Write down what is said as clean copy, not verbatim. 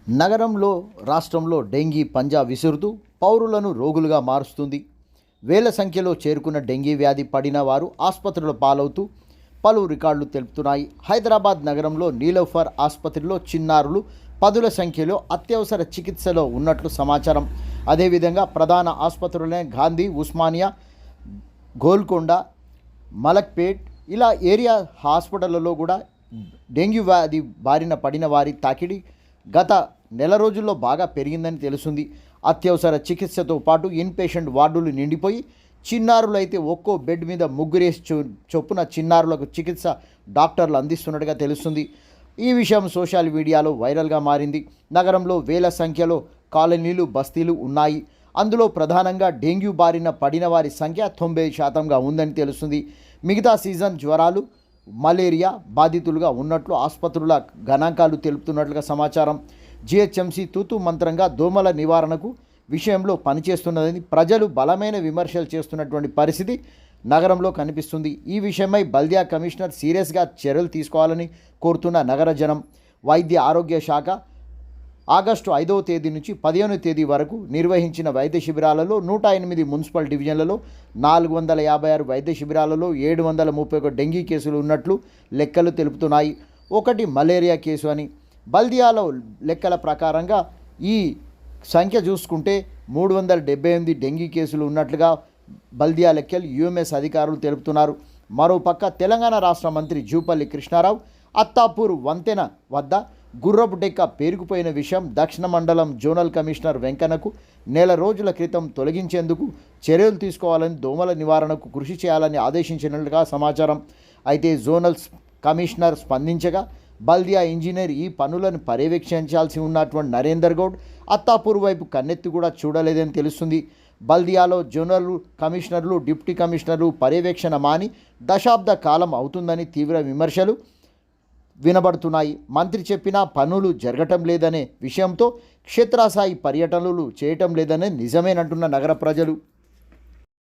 నగరంలో రాష్ట్రంలో డెంగీ పంజా విసురుతూ పౌరులను రోగులుగా మారుస్తుంది. వేల సంఖ్యలో చేరుకున్న డెంగీ వ్యాధి పడిన వారు ఆసుపత్రుల పాలవుతూ పలు రికార్డులు తెలుపుతున్నాయి. హైదరాబాద్ నగరంలో నీలోఫర్ ఆసుపత్రిలో చిన్నారులు పదుల సంఖ్యలో అత్యవసర చికిత్సలో ఉన్నట్లు సమాచారం. అదేవిధంగా ప్రధాన ఆసుపత్రులైన గాంధీ, ఉస్మానియా, గోల్కొండ, మలక్పేట్ ఇలా ఏరియా హాస్పిటళ్లలో కూడా డెంగ్యూ వ్యాధి బారిన పడిన వారి తాకిడి గత నెల రోజుల్లో బాగా పెరిగిందని తెలుస్తుంది. అత్యవసర చికిత్సతో పాటు ఇన్పేషెంట్ వార్డులు నిండిపోయి చిన్నారులు అయితే ఒక్కో బెడ్ మీద ముగ్గురేసి చొప్పున చిన్నారులకు చికిత్స డాక్టర్లు అందిస్తున్నట్టుగా తెలుస్తుంది. ఈ విషయం సోషల్ మీడియాలో వైరల్గా మారింది. నగరంలో వేల సంఖ్యలో కాలనీలు, బస్తీలు ఉన్నాయి. అందులో ప్రధానంగా డెంగ్యూ బారిన పడిన వారి సంఖ్య 90% ఉందని తెలుస్తుంది. మిగతా సీజన్ జ్వరాలు, మలేరియా బాధితులుగా ఉన్నట్లు ఆసుపత్రుల గణాంకాలు తెలుపుతున్నట్లుగా సమాచారం. జిహెచ్ఎంసీ తూతు మంత్రంగా దోమల నివారణకు విషయంలో పనిచేస్తున్నదని ప్రజలు బలమైన విమర్శలు చేస్తున్నటువంటి పరిస్థితి నగరంలో కనిపిస్తుంది. ఈ విషయమై బల్దియా కమిషనర్ సీరియస్గా చర్యలు తీసుకోవాలని కోరుతున్న నగర జనం. వైద్య ఆరోగ్య శాఖ ఆగస్టు 5వ తేదీ నుంచి 15వ తేదీ వరకు నిర్వహించిన వైద్య శిబిరాలలో 108 మున్సిపల్ డివిజన్లలో 456 వైద్య శిబిరాలలో 731 డెంగీ కేసులు ఉన్నట్లు లెక్కలు తెలుపుతున్నాయి. ఒకటి మలేరియా కేసు అని బల్దియాలో లెక్కల ప్రకారంగా ఈ సంఖ్య చూసుకుంటే 378 డెంగీ కేసులు ఉన్నట్లుగా బల్దియా లెక్కలు యుఎంఎస్ అధికారులు తెలుపుతున్నారు. మరోపక్క తెలంగాణ రాష్ట్ర మంత్రి జూపల్లి కృష్ణారావు అత్తాపూర్ వంతెన వద్ద గుర్రపు డెక్క పేరుకుపోయిన విషయం దక్షిణ మండలం జోనల్ కమిషనర్ వెంకన్నకు నెల రోజుల క్రితం తొలగించేందుకు చర్యలు తీసుకోవాలని, దోమల నివారణకు కృషి చేయాలని ఆదేశించినట్లుగా సమాచారం. అయితే జోనల్ కమిషనర్ స్పందించగా బల్దియా ఇంజనీర్ ఈ పనులను పర్యవేక్షించాల్సి ఉన్నటువంటి నరేందర్ గౌడ్ అత్తాపూర్ వైపు కన్నెత్తి కూడా చూడలేదని తెలుస్తుంది. బల్దియాలో జోనల్ కమిషనర్లు, డిప్యూటీ కమిషనర్లు పర్యవేక్షణ మాని దశాబ్ద కాలం అవుతుందని తీవ్ర విమర్శలు వినబడుతున్నాయి. మంత్రి చెప్పినా పనులు జరగటం లేదనే విషయంతో క్షేత్రస్థాయి పర్యటనలు చేయటం లేదనే నిజమేనంటున్న నగర ప్రజలు.